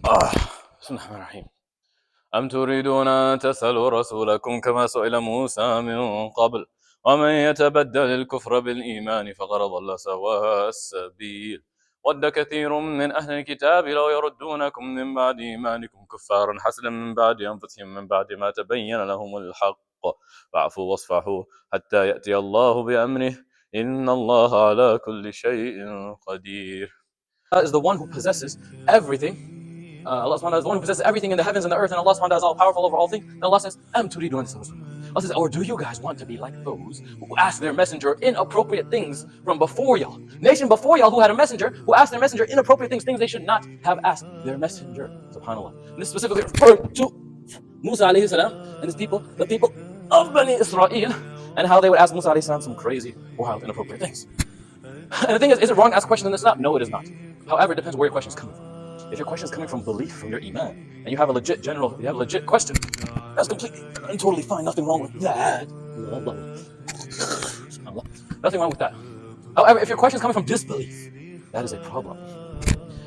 بسم الله الرحمن الرحيم. أم تريدون أن تسألوا رسولكم كما سئل موسى من قبل ومن يتبدل الكفر بالإيمان فقد ضل سواء السبيل ود كثير من أهل الكتاب لو يردونكم من بعد إيمانكم كفارا حسدا من بعد أنفسهم من بعد ما تبين لهم الحق فاعفوا واصفحوا حتى يأتي الله بأمره إن الله على كل شيء قدير. Allah is the one who possesses everything. Allah subhanahu wa ta'ala is the one who possesses everything in the heavens and the earth, and Allah subhanahu wa ta'ala is all powerful over all things. And Allah says, Am turidun. Allah says, or do you guys want to be like those who ask their messenger inappropriate things from before y'all? Nation before y'all who had a messenger who asked their messenger inappropriate things they should not have asked their messenger. Subhanallah. And this specifically referred to Musa alayhi salam and his people, the people of Bani Israel, and how they would ask Musa alayhi salam some crazy, wild, inappropriate things. And the thing is it wrong to ask a question in Islam? No, it is not. However, it depends where your question is coming from. If your question is coming from belief, from your iman, and you have a legit question, that's completely and totally fine. Nothing wrong with that. Nothing wrong with that. However, if your question is coming from disbelief, that is a problem.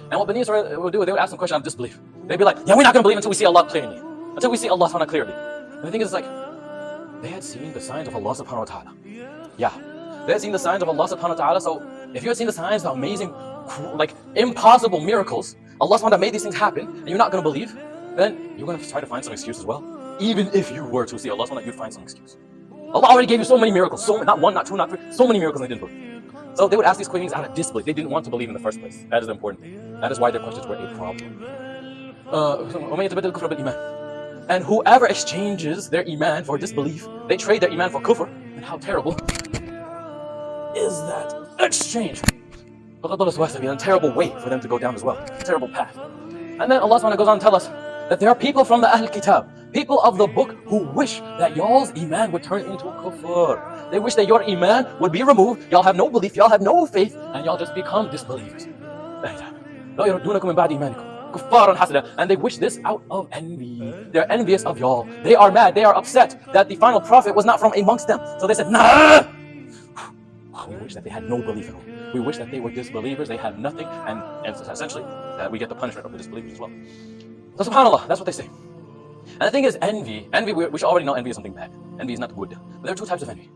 And what Bani Israel would do, they would ask some question out of disbelief. They'd be like, yeah, we're not going to believe until we see Allah clearly. Until we see Allah subhanahu clearly. And the thing is, like, they had seen the signs of Allah subhanahu wa ta'ala. Yeah. They had seen the signs of Allah subhanahu wa ta'ala. So if you had seen the signs, the amazing, like, impossible miracles, Allah subhanahu wa ta'ala made these things happen, and you're not going to believe, then you're going to try to find some excuse as well. Even if you were to see Allah subhanahu wa ta'ala, you'd find some excuse. Allah already gave you so many miracles, not one, not two, not three, so many miracles, and they didn't believe. So they would ask these questions out of disbelief. They didn't want to believe in the first place. That is the important thing. That is why their questions were a problem. And whoever exchanges their iman for disbelief, they trade their iman for kufr. And how terrible is that exchange? A terrible way for them to go down as well. A terrible path. And then Allah subhanahu goes on to tell us that there are people from the Ahl Kitab, people of the book, who wish that y'all's iman would turn into kufr. They wish that your iman would be removed. Y'all have no belief, y'all have no faith, and y'all just become disbelievers. And they wish this out of envy. They're envious of y'all. They are mad, they are upset that the final prophet was not from amongst them. So they said, nah! We wish that they had no belief at all. We wish that they were disbelievers, they had nothing, and essentially that we get the punishment of the disbelievers as well. So subhanAllah, that's what they say. And the thing is, envy, we should already know envy is something bad. Envy is not good. But there are two types of envy.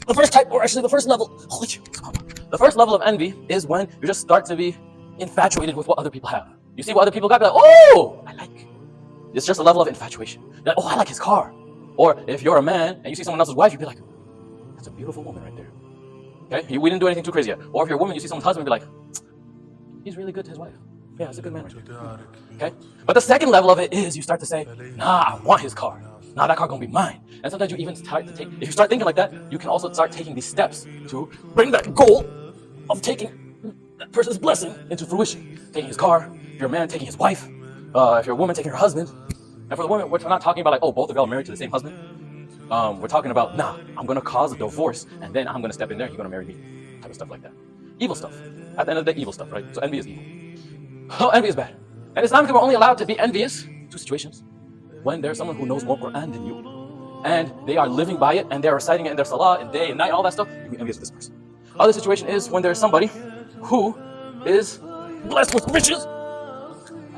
The first type, or actually the first level of envy is when you just start to be infatuated with what other people have. You see what other people got, be like, oh, I like. It's just a level of infatuation. You're like, oh, I like his car. Or if you're a man and you see someone else's wife, you'd be like, that's a beautiful woman right there. Okay, we didn't do anything too crazy yet. Or if you're a woman, you see someone's husband, be like, he's really good to his wife. Yeah, he's a good man right there. Okay, but the second level of it is you start to say, nah, I want his car. Nah, that car gonna be mine. And sometimes you even start to take, if you start thinking like that, you can also start taking these steps to bring that goal of taking that person's blessing into fruition. Taking his car, if you're a man, taking his wife, if you're a woman, taking her husband. And for the woman, we're not talking about like, oh, both of y'all are married to the same husband. We're talking about, nah, I'm gonna cause a divorce and then I'm gonna step in there, you're gonna marry me. Type of stuff like that. Evil stuff. At the end of the day, evil stuff, right? So envy is evil. Oh, envy is bad. And Islamically, we're only allowed to be envious in two situations. When there's someone who knows more Quran than you, and they are living by it, and they're reciting it in their salah, and day and night, and all that stuff, you be envious of this person. Other situation is when there's somebody who is blessed with riches.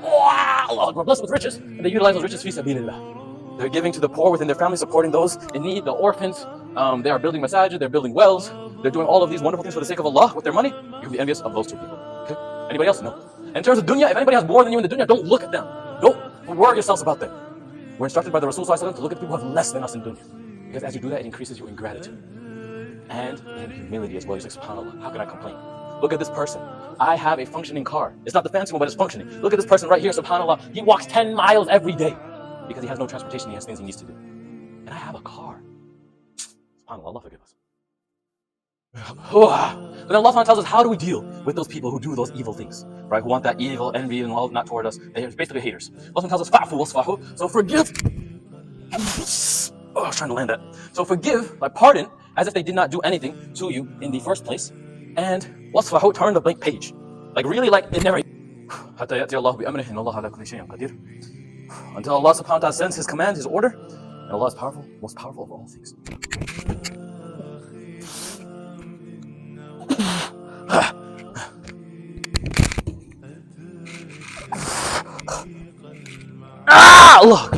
Wow, we're blessed with riches, and they utilize those riches fi sabilillah. They're giving to the poor within their family, supporting those in need, the orphans. They are building masajid, they're building wells. They're doing all of these wonderful things for the sake of Allah with their money. You can be envious of those two people. Okay? Anybody else? No. In terms of dunya, if anybody has more than you in the dunya, don't look at them. Don't worry yourselves about them. We're instructed by the Rasul ﷺ to look at people who have less than us in dunya. Because as you do that, it increases your ingratitude. And in humility as well. You say, subhanAllah, how can I complain? Look at this person. I have a functioning car. It's not the fancy one, but it's functioning. Look at this person right here, subhanAllah. He walks 10 miles every day. Because he has no transportation, he has things he needs to do. And I have a car. SubhanAllah, Allah forgive us. But then Allah tells us, how do we deal with those people who do those evil things, right? Who want that evil, envy, and all not toward us. They're basically haters. Allah tells us, fa'fu wasfahu. So forgive. Oh, I was trying to land that. So forgive, like pardon, as if they did not do anything to you in the first place. And wasfahu, turn the blank page. Like really, like it never. Until Allah subhanahu wa ta'ala sends His command, His order, and Allah is powerful, most powerful of all things. Ah, Allah.